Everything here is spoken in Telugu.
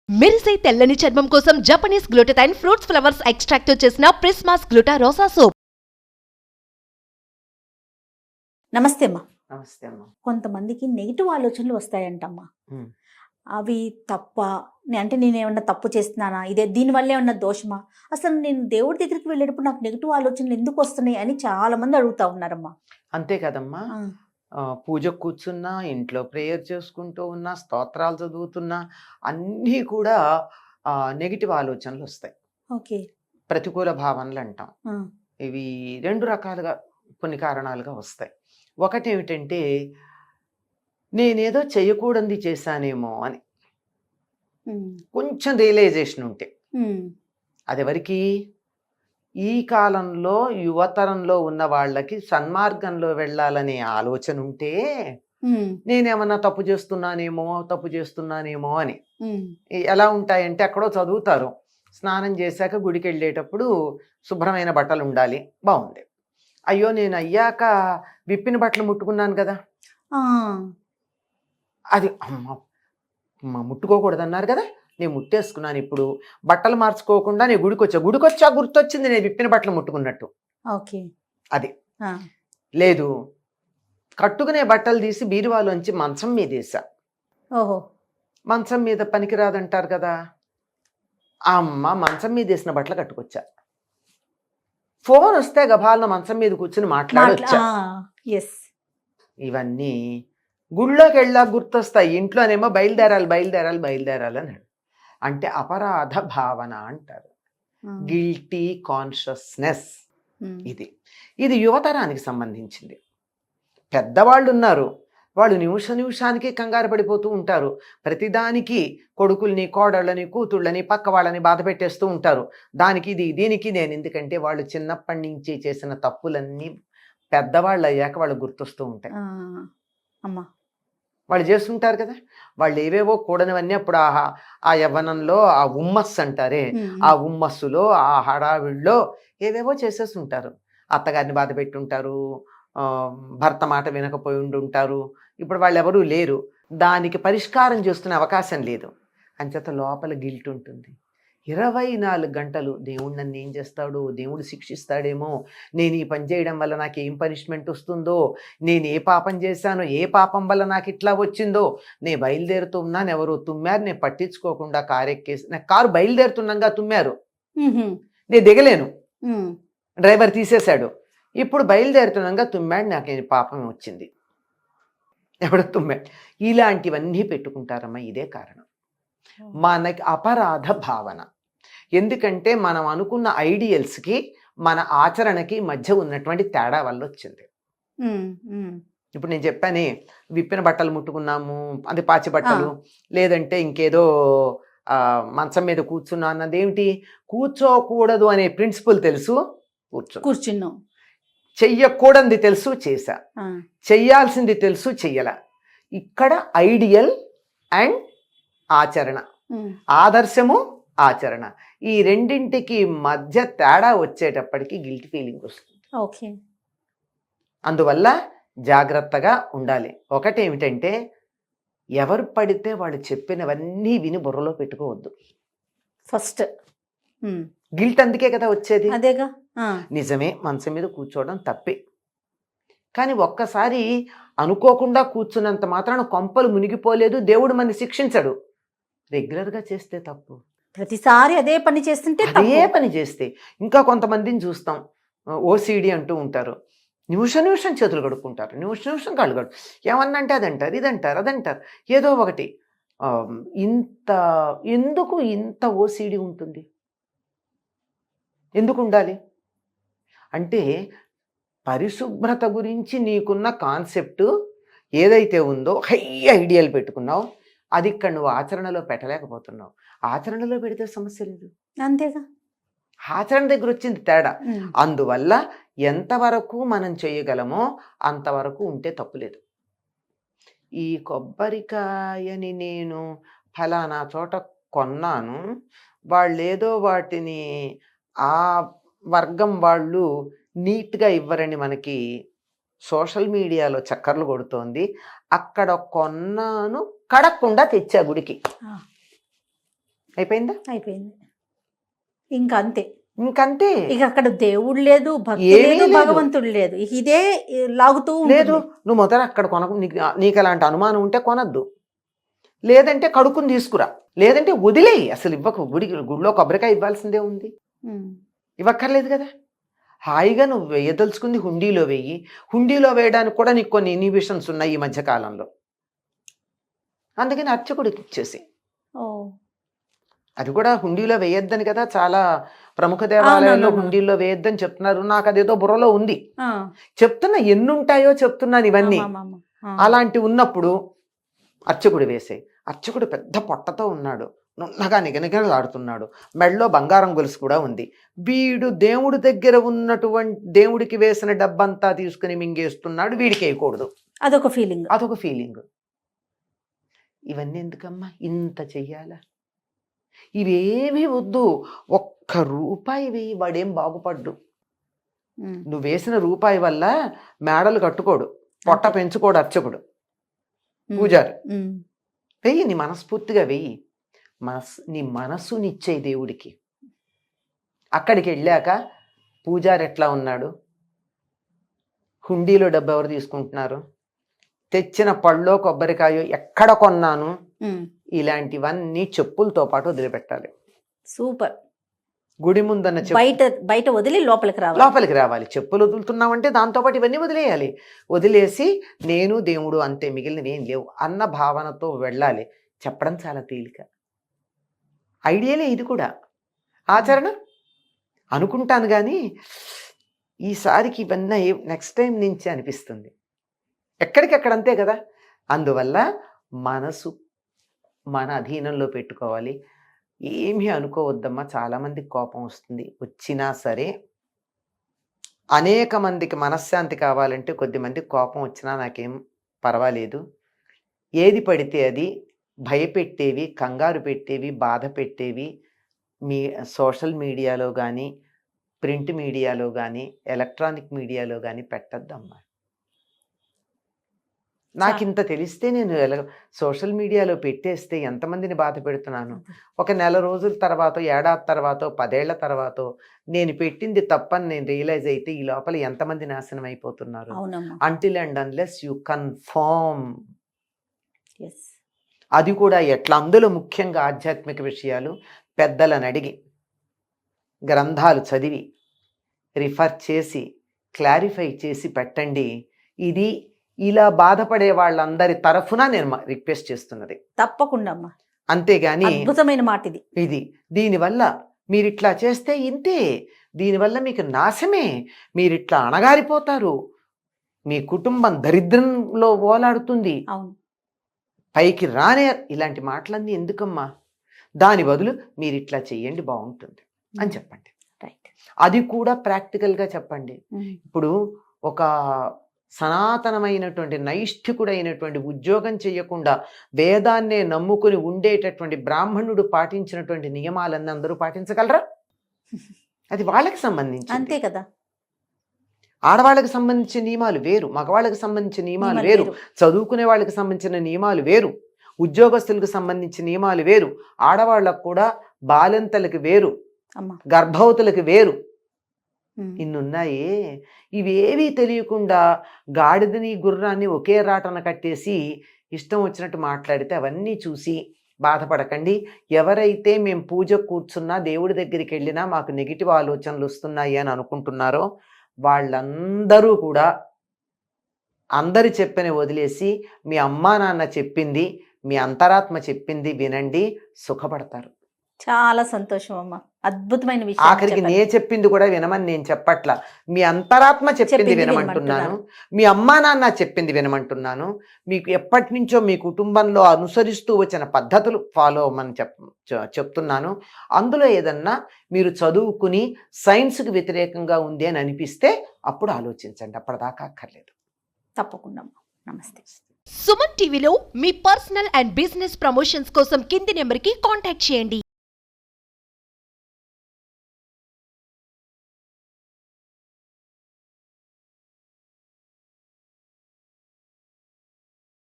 మెరిసే తెల్లని చర్మం కోసం Japanese glutathione fruits flowers extract తో చేసిన ప్రిస్మాస్ గ్లూటా రోసా సోప్. నమస్తే అమ్మా. నమస్తే అమ్మ. కొంతమందికి నెగిటివ్ ఆలోచనలు వస్తాయంటమ్మా. ఉమ్. అవి తప్ప అంటే నేను ఏమన్నా తప్పు చేస్తున్నానా, దీనివల్ల ఏమన్నా దోషమా, అసలు నేను దేవుడి దగ్గరికి వెళ్ళేటప్పుడు నాకు నెగిటివ్ ఆలోచనలు ఎందుకు వస్తున్నాయి అని చాలా మంది అడుగుతా ఉన్నారమ్మా. అంతే కదమ్మా. పూజకు కూర్చున్నా, ఇంట్లో ప్రేయర్ చేసుకుంటూ ఉన్నా, స్తోత్రాలు చదువుతున్నా అన్నీ కూడా నెగిటివ్ ఆలోచనలు వస్తాయి. ఓకే. ప్రతికూల భావనలు అంటాం. ఇవి రెండు రకాలుగా కొన్ని కారణాలుగా వస్తాయి. ఒకటి ఏమిటంటే నేనేదో చేయకూడనిది చేశానేమో అని కొంచెం రియలైజేషన్ ఉంటే, అది ఎవరికి, ఈ కాలంలో యువతరంలో ఉన్న వాళ్ళకి సన్మార్గంలో వెళ్ళాలనే ఆలోచన ఉంటే నేనేమన్నా తప్పు చేస్తున్నానేమో అని. ఎలా ఉంటాయంటే అక్కడో చదువుతారు, స్నానం చేశాక గుడికి వెళ్ళేటప్పుడు శుభ్రమైన బట్టలు ఉండాలి, బాగుంది. అయ్యో నేను అయ్యాక విప్పిన బట్టలు ముట్టుకున్నాను కదా, అది అమ్మ ముట్టుకోకూడదు అన్నారు కదా, నేను ముట్టేసుకున్నాను. ఇప్పుడు బట్టలు మార్చుకోకుండా నేను గుడికొచ్చా గుర్తొచ్చింది నేను విప్పిన బట్టలు ముట్టుకున్నట్టు. ఓకే. అది లేదు, కట్టుకునే బట్టలు తీసి బీరువాలోంచి మంచం మీద వేసా. ఓహో. మంచం మీద పనికిరాదంటారు కదా, అమ్మ మంచం మీద వేసిన బట్టలు కట్టుకొచ్చా. ఫోన్ వస్తే గబాలన మంచం మీద కూర్చుని మాట్లాడొచ్చా. ఇవన్నీ గుళ్ళోకి వెళ్ళా గుర్తొస్తాయి, ఇంట్లోనేమో బయలుదేరాలి అని. అంటే అపరాధ భావన అంటారు, గిల్టీ కాన్షియస్నెస్. ఇది యువతరానికి సంబంధించింది. పెద్దవాళ్ళు ఉన్నారు, వాళ్ళు నిమిషానికి కంగారు పడిపోతూ ఉంటారు. ప్రతిదానికి కొడుకుల్ని, కోడళ్ళని, కూతుళ్ళని, పక్క వాళ్ళని బాధ పెట్టేస్తూ ఉంటారు. దీనికి నేను, ఎందుకంటే వాళ్ళు చిన్నప్పటి నుంచి చేసిన తప్పులన్నీ పెద్దవాళ్ళు అయ్యాక వాళ్ళు గుర్తొస్తూ ఉంటాయి. అమ్మా వాళ్ళు చేస్తుంటారు కదా, వాళ్ళు ఏవేవో కూడనివన్నీ అప్పుడు ఆ యవ్వనంలో ఆ ఉమ్మస్సు అంటారే, ఆ ఉమ్మస్సులో ఆ హడావిడిలో ఏవేవో చేసేస్తుంటారు. అత్తగారిని బాధ పెట్టుంటారు, భర్త మాట వినకపోయి ఉండుంటారు. ఇప్పుడు వాళ్ళు ఎవరూ లేరు, దానికి పరిష్కారం చేసుకునే అవకాశం లేదు. అంచేత లోపల గిల్ట్ ఉంటుంది. 24 గంటలు దేవుడు నన్ను ఏం చేస్తాడో, దేవుడు శిక్షిస్తాడేమో, నేను ఈ పని చేయడం వల్ల నాకు ఏం పనిష్మెంట్ వస్తుందో, నేను ఏ పాపం చేశానో, ఏ పాపం వల్ల నాకు ఇట్లా వచ్చిందో, నేను బయలుదేరుతున్నాను, ఎవరో తుమ్మారు, నేను పట్టించుకోకుండా కారు ఎక్కేసి, నాకు కారు బయలుదేరుతున్నాగా తుమ్మారు, నేను దిగలేను, డ్రైవర్ తీసేశాడు, ఇప్పుడు బయలుదేరుతున్నాగా తుమ్మాడు, నాకు పాపం వచ్చింది, ఎవడో తుమ్మాడు. ఇలాంటివన్నీ పెట్టుకుంటారమ్మా. ఇదే కారణం, మనకి అపరాధ భావన. ఎందుకంటే మనం అనుకున్న ఐడియల్స్కి మన ఆచరణకి మధ్య ఉన్నటువంటి తేడా వల్ల వచ్చింది. ఇప్పుడు నేను చెప్పానే, విప్పిన బట్టలు ముట్టుకున్నాము, అది పాచి బట్టలు, లేదంటే ఇంకేదో మంచం మీద కూర్చున్నా అన్నది ఏమిటి, కూర్చోకూడదు అనే ప్రిన్సిపల్ తెలుసు, కూర్చున్నాం. చెయ్యకూడనిది తెలుసు, చేశా. చెయ్యాల్సింది తెలుసు, చెయ్యలా. ఇక్కడ ఐడియల్ అండ్ ఆచరణ, ఆదర్శము ఆచరణ, ఈ రెండింటికి మధ్య తేడా వచ్చేటప్పటికి గిల్ట్ ఫీలింగ్ వస్తుంది. ఓకే. అందువల్ల జాగ్రత్తగా ఉండాలి. ఒకటేమిటంటే ఎవరు పడితే వాళ్ళు చెప్పినవన్నీ విని బుర్రలో పెట్టుకోవద్దు. ఫస్ట్ గిల్ట్ అందుకే కదా వచ్చేది. అదేగా. నిజమే, మనసు మీద కూర్చోవడం తప్పే, కానీ ఒక్కసారి అనుకోకుండా కూర్చున్నంత మాత్రాన కొంపలు మునిగిపోలేదు, దేవుడు మనని శిక్షించడు. రెగ్యులర్గా చేస్తే తప్పు, ప్రతిసారి అదే పని చేస్తుంటే, అదే పని చేస్తే. ఇంకా కొంతమందిని చూస్తాం, ఓసిడి అంటూ ఉంటారు, నిమిషం చేతులు కడుక్కుంటారు, నిమిషం కాళ్ళు కడు, ఏమన్నా అంటే అదంటారు, అదంటారు, ఏదో ఒకటి. ఎందుకు ఇంత ఓసిడి ఉంటుంది, ఎందుకు ఉండాలి అంటే, పరిశుభ్రత గురించి నీకున్న కాన్సెప్ట్ ఏదైతే ఉందో, హై ఐడియాలు పెట్టుకున్నావు, అది ఇక్కడ నువ్వు ఆచరణలో పెట్టలేకపోతున్నావు. ఆచరణలో పెడితే సమస్య లేదు, అంతేగా. ఆచరణ దగ్గర వచ్చింది తేడా. అందువల్ల ఎంతవరకు మనం చేయగలమో అంతవరకు ఉంటే తప్పులేదు. ఈ కొబ్బరికాయని నేను ఫలానా చోట కొన్నాను, వాళ్ళేదో వాటిని ఆ వర్గం వాళ్ళు నీట్గా ఇవ్వరని మనకి సోషల్ మీడియాలో చక్కర్లు కొడుతోంది. అక్కడ కొన్నాను, కడక్కుండా తెచ్చా గుడికి. అయిపోయిందా? అయిపోయింది. ఇంకా అంతే. ఇంకంతే. ఇక అక్కడ దేవుడు లేదు, భక్తి ఏమీ లేదు, లేదు. భగవంతుడు లేదు. ఇక ఇదే లాగుతూ లేదు, ఉంటుంది. నువ్వు మొదట అక్కడ కొనకు. నీకు అలాంటి అనుమానం ఉంటే కొనద్దు, లేదంటే కడుక్కుని తీసుకురా, లేదంటే వదిలేయి. అసలు ఇవ్వకు. గుడిలో కొబ్బరికాయ ఇవ్వాల్సిందే ఉంది, ఉమ్. ఇవ్వక్కర్లేదు కదా. హాయిగా నువ్వు వేయదలుచుకుంది హుండీలో వేయి. హుండీలో వేయడానికి కూడా నీకు కొన్ని ఇన్హిబిషన్స్ ఉన్నాయి ఈ మధ్య కాలంలో. అందుకని అర్చకుడికి ఇచ్చేసి, ఓ. అది కూడా హుండీలో వేయొద్దని కదా చాలా ప్రముఖ దేవాలయాల్లో అవునవును. హుండీల్లో వేయొద్దని చెప్తున్నారు. నాకు అదేదో బుర్రలో ఉంది, ఆ. చెప్తున్నా ఎన్నుంటాయో చెప్తున్నాను ఇవన్నీ. ఆమామామ. ఆ. అలాంటి ఉన్నప్పుడు అర్చకుడు వేసే. అర్చకుడు పెద్ద పొట్టతో ఉన్నాడు, నున్నగా నిగనిగలాడుతున్నాడు, మెడలో బంగారం గొలుసు కూడా ఉంది. వీడు దేవుడి దగ్గర ఉన్నటువంటి దేవుడికి వేసిన డబ్బంతా తీసుకుని మింగేస్తున్నాడు, వీడికి వేయకూడదు. అదొక ఫీలింగ్. అదొక ఫీలింగ్. ఇవన్నీ ఎందుకమ్మా ఇంత చెయ్యాలా? ఇవేమీ వద్దు. ఒక్క రూపాయి వేయి, వాడేం బాగుపడ్డు. ఉమ్. నువ్వు వేసిన రూపాయి వల్ల మేడలు కట్టుకోడు, పొట్ట పెంచుకోడు అర్చకుడు, ఉమ్. పూజారి. ఉమ్. వెయ్యి, నీ మనస్ఫూర్తిగా వెయ్యి. నీ మనసునిచ్చే దేవుడికి. అక్కడికి వెళ్ళాక పూజారి ఎట్లా ఉన్నాడు, హుండీలో డబ్బు ఎవరు తీసుకుంటున్నారు, తెచ్చిన పళ్ళో కొబ్బరికాయో ఎక్కడ కొన్నాను, ఉమ్. ఇలాంటివన్నీ చెప్పులతో పాటు వదిలిపెట్టాలి. సూపర్. గుడి ముందన్న బయట వదిలి లోపలికి రావాలి. లోపలికి రావాలి. చెప్పులు వదులుతున్నామంటే దాంతోపాటు ఇవన్నీ వదిలేయాలి. వదిలేసి నేను దేవుడు అంతే, మిగిలినవి ఏం లేవు అన్న భావనతో వెళ్ళాలి. చెప్పడం చాలా తేలిక, ఐడియాలే ఇది కూడా. ఆచరణ అనుకుంటాను కానీ ఈసారికి ఇవన్నీ నెక్స్ట్ టైం నుంచి అనిపిస్తుంది. ఎక్కడికెక్కడంతే కదా. అందువల్ల మనసు మన అధీనంలో పెట్టుకోవాలి. ఏమీ అనుకోవద్దమ్మా. చాలామందికి కోపం వస్తుంది, వచ్చినా సరే అనేక మందికి మనశ్శాంతి కావాలంటే కొద్దిమందికి కోపం వచ్చినా నాకేం పర్వాలేదు. ఏది పడితే అది భయపెట్టేవి, కంగారు పెట్టేవి, బాధ పెట్టేవి మీ సోషల్ మీడియాలో కానీ, ప్రింట్ మీడియాలో కానీ, ఎలక్ట్రానిక్ మీడియాలో కానీ పెట్టద్దమ్మా. నాకు ఇంత తెలిస్తే నేను సోషల్ మీడియాలో పెట్టేస్తే ఎంతమందిని బాధ పెడుతున్నాను. ఒక నెల రోజుల తర్వాత, ఏడాది తర్వాత, 10 ఏళ్ల తర్వాత నేను పెట్టింది తప్పని నేను రియలైజ్ అయితే ఈ లోపల ఎంతమంది నాశనం అయిపోతున్నారు. Until and unless you confirm. అది కూడా ఎట్లా, అందులో ముఖ్యంగా ఆధ్యాత్మిక విషయాలు పెద్దలను అడిగి, గ్రంథాలు చదివి, రిఫర్ చేసి, క్లారిఫై చేసి పెట్టండి. ఇది ఇలా బాధపడే వాళ్ళందరి తరఫున నేను రిక్వెస్ట్ చేస్తున్నది. తప్పకుండా అమ్మా. అంతేగాని అద్భుతమైన మాట ఇది. దీనివల్ల మీరు ఇట్లా చేస్తే ఇంతే, దీనివల్ల మీకు నాశమే, మీరు ఇట్లా అణగారిపోతారు, మీ కుటుంబం దరిద్రంలో ఓలాడుతుంది, అవును, పైకి రానే, ఇలాంటి మాటలన్నీ ఎందుకమ్మా. దాని బదులు మీరు ఇట్లా చెయ్యండి బాగుంటుంది అని చెప్పండి. రైట్. అది కూడా ప్రాక్టికల్గా చెప్పండి. ఇప్పుడు ఒక సనాతనమైనటువంటి నైష్ఠికుడైనటువంటి ఉద్యోగం చేయకుండా వేదాన్నే నమ్ముకుని ఉండేటటువంటి బ్రాహ్మణుడు పాటించినటువంటి నియమాలన్నీ అందరూ పాటించగలరా? అది వాళ్ళకి సంబంధించి, అంతే కదా. ఆడవాళ్ళకి సంబంధించిన నియమాలు వేరు, మగవాళ్ళకి సంబంధించిన నియమాలు వేరు, చదువుకునే వాళ్ళకి సంబంధించిన నియమాలు వేరు, ఉద్యోగస్తులకు సంబంధించిన నియమాలు వేరు, ఆడవాళ్ళకు కూడా బాలింతలకు వేరు, గర్భవతులకు వేరు, ఇన్నున్నాయే. ఇవేవీ తెలియకుండా గాడిదని గుర్రాన్ని ఒకే రాటన కట్టేసి ఇష్టం వచ్చినట్టు మాట్లాడితే అవన్నీ చూసి బాధపడకండి. ఎవరైతే మేము పూజ కూర్చున్నా, దేవుడి దగ్గరికి వెళ్ళినా మాకు నెగిటివ్ ఆలోచనలు వస్తున్నాయి అని అనుకుంటున్నారో వాళ్ళందరూ కూడా అందరి చెప్పని వదిలేసి మీ అమ్మా నాన్న చెప్పింది, మీ అంతరాత్మ చెప్పింది వినండి, సుఖపడతారు. చాలా సంతోషం అమ్మా, అద్భుతమైన విషయం. ఆఖరికి నే చెప్పింది కూడా వినమని నేను చెప్పట్లా, మీ అంతరాత్మ చెప్పింది వినమంటున్నాను, మీ అమ్మా నాన్న చెప్పింది వినమంటున్నాను. మీకు ఎప్పటి నుంచో మీ కుటుంబంలో అనుసరిస్తూ వచ్చిన పద్ధతులు ఫాలో అవ్వమని చెప్తున్నాను. అందులో ఏదన్నా మీరు చదువుకుని సైన్స్కి వ్యతిరేకంగా ఉంది అని అనిపిస్తే అప్పుడు ఆలోచించండి, అప్పటిదాకా అక్కర్లేదు. తప్పకుండా. నమస్తే. సుమన్ టీవీలో మీ పర్సనల్ అండ్ బిజినెస్ ప్రమోషన్స్ కోసం కింది నెంబర్కి కాంటాక్ట్ చేయండి.